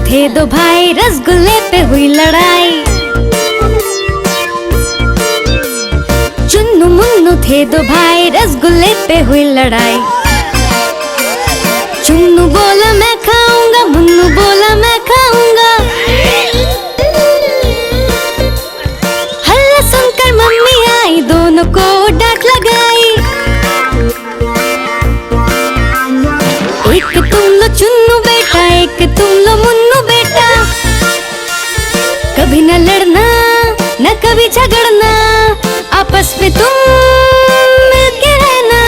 थे दो भाई, रसगुल्ले पे हुई लड़ाई। चुन्नू मुन्नू थे दो भाई, रसगुल्ले पे हुई लड़ाई। चुन्नू बोला मैं खाऊंगा, मुन्नू बोला मैं खाऊंगा। हल्ला सुनकर मम्मी आई, दोनों को डांट लगाई। एक तुम लो चुन्नू बेटा, एक तुम लो मुन्नू बेटा। कभी न लड़ना न कभी झगड़ना, आपस में तुम मिलके रहना।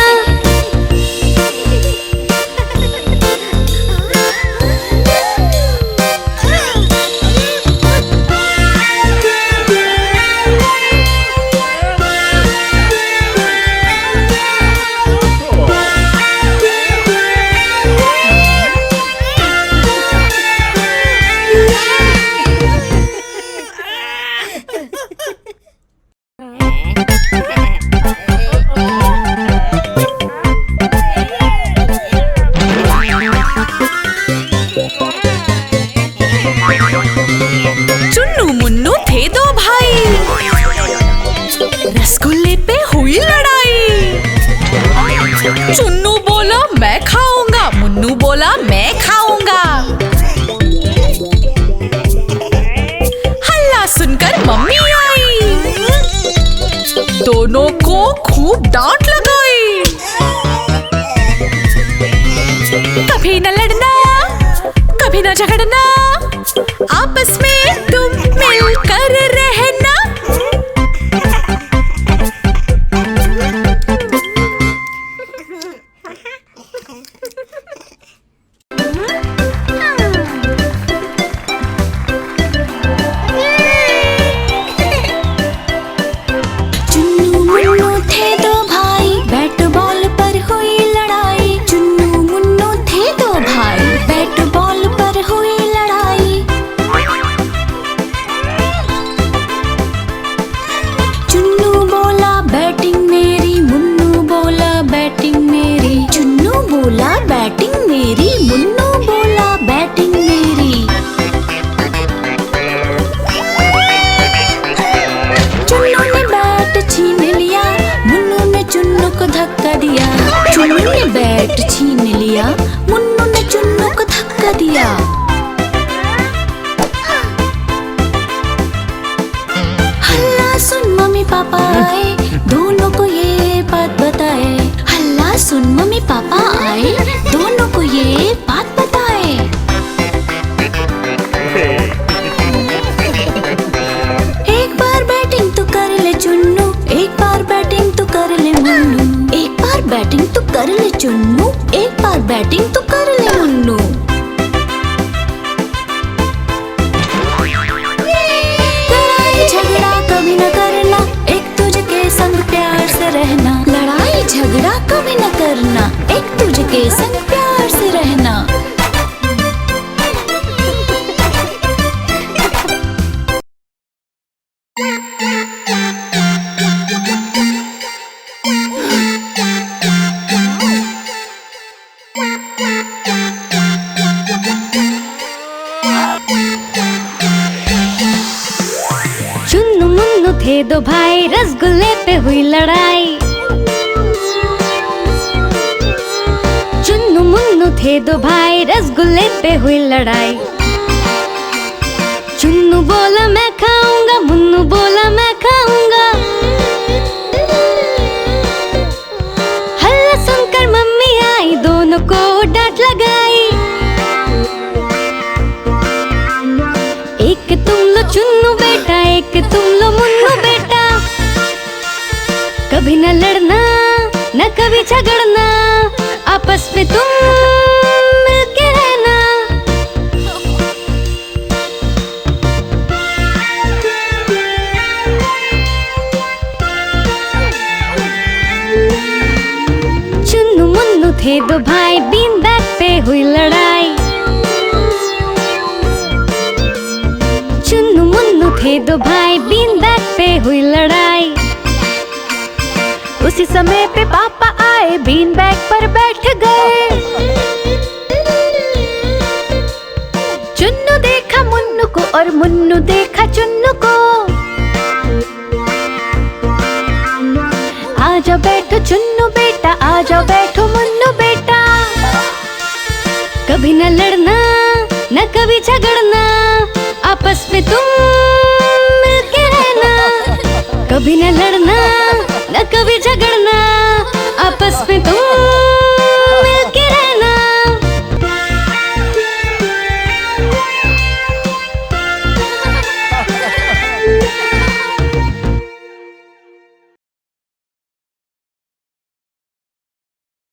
चुन्नू मुन्नू थे दो भाई, रसगुल्ले पे हुई लड़ाई। चुन्नू बोला मैं खाऊंगा, मुन्नू बोला मैं खाऊंगा। हल्ला सुनकर मम्मी आई, दोनों को खूब डांट लगाई। कभी न लड़ना कभी न झगड़ना, आपस में तुम मिलकर रहना। चुन्नू मुन्नू थे दो भाई, बैट बॉल पर हुई लड़ाई। चुन्नू मुन्नू थे दो भाई, बैट बॉल पर हुई लड़ाई। चुन्नू बोला बैटिंग मेरी, मुन्नू बोला बैटिंग मेरी। चुन्नू बोला बैटिंग मेरी, मुन्नू बोला बैटिंग मेरी। चुन्नू ने बैट छीन लिया, मुन्नू ने चुन्नू को धक्का दिया। चुन्नू ने बैट छीन लिया, मुन्नू ने चुन्नू को धक्का दिया। हल्ला सुन मम्मी पापा आए, दोनों को ये बात बताए। हल्ला सुन मम्मी पापा आए, दोनों को ये बात बताए। एक बार बैटिंग तो कर ले चुन्नू, एक बार बैटिंग तो कर ले मुन्नू। एक बार बैटिंग तो कर ले चुन्नू, एक बार बैटिंग तो कर ले मुन्नू। लड़ाई झगड़ा कभी न करना, एक तुझे के संग प्यार से रहना। लड़ाई झगड़ा कभी न करना, एक तुझे के संग प्यार से रहना। चुन्नू मुन्नू थे दो भाई, रसगुल्ले पे हुई लड़ाई। चुन्नू मुन्नू थे दो भाई, रसगुल्ले पे हुई लड़ाई। चुन्नू बोला मैं खाऊंगा, मुन्नू बोला मैं खाऊंगा। हल्ला सुनकर मम्मी आई, दोनों को डांट लगाई। एक तुम लो चुन्नू बेटा, एक तुम लो मुन्नू बेटा। कभी न लड़ना न कभी झगड़ना, आपस में तुम मिलके रहना। चुन्नू मुन्नू थे दो भाई, बीन बैग पे हुई लड़ाई। चुन्नू मुन्नू थे दो भाई, बीन बैग पे हुई लड़ाई। उसी समय पे पापा आए, बीन बैग पर बैठ गए। चुन्नू दे और मुन्नू देखा चुन्नू को। आजा बैठो चुन्नू बेटा, आजा बैठो मुन्नू बेटा। कभी न लड़ना न कभी झगड़ना, आपस में तुम मिलके रहना। कभी न लड़ना न कभी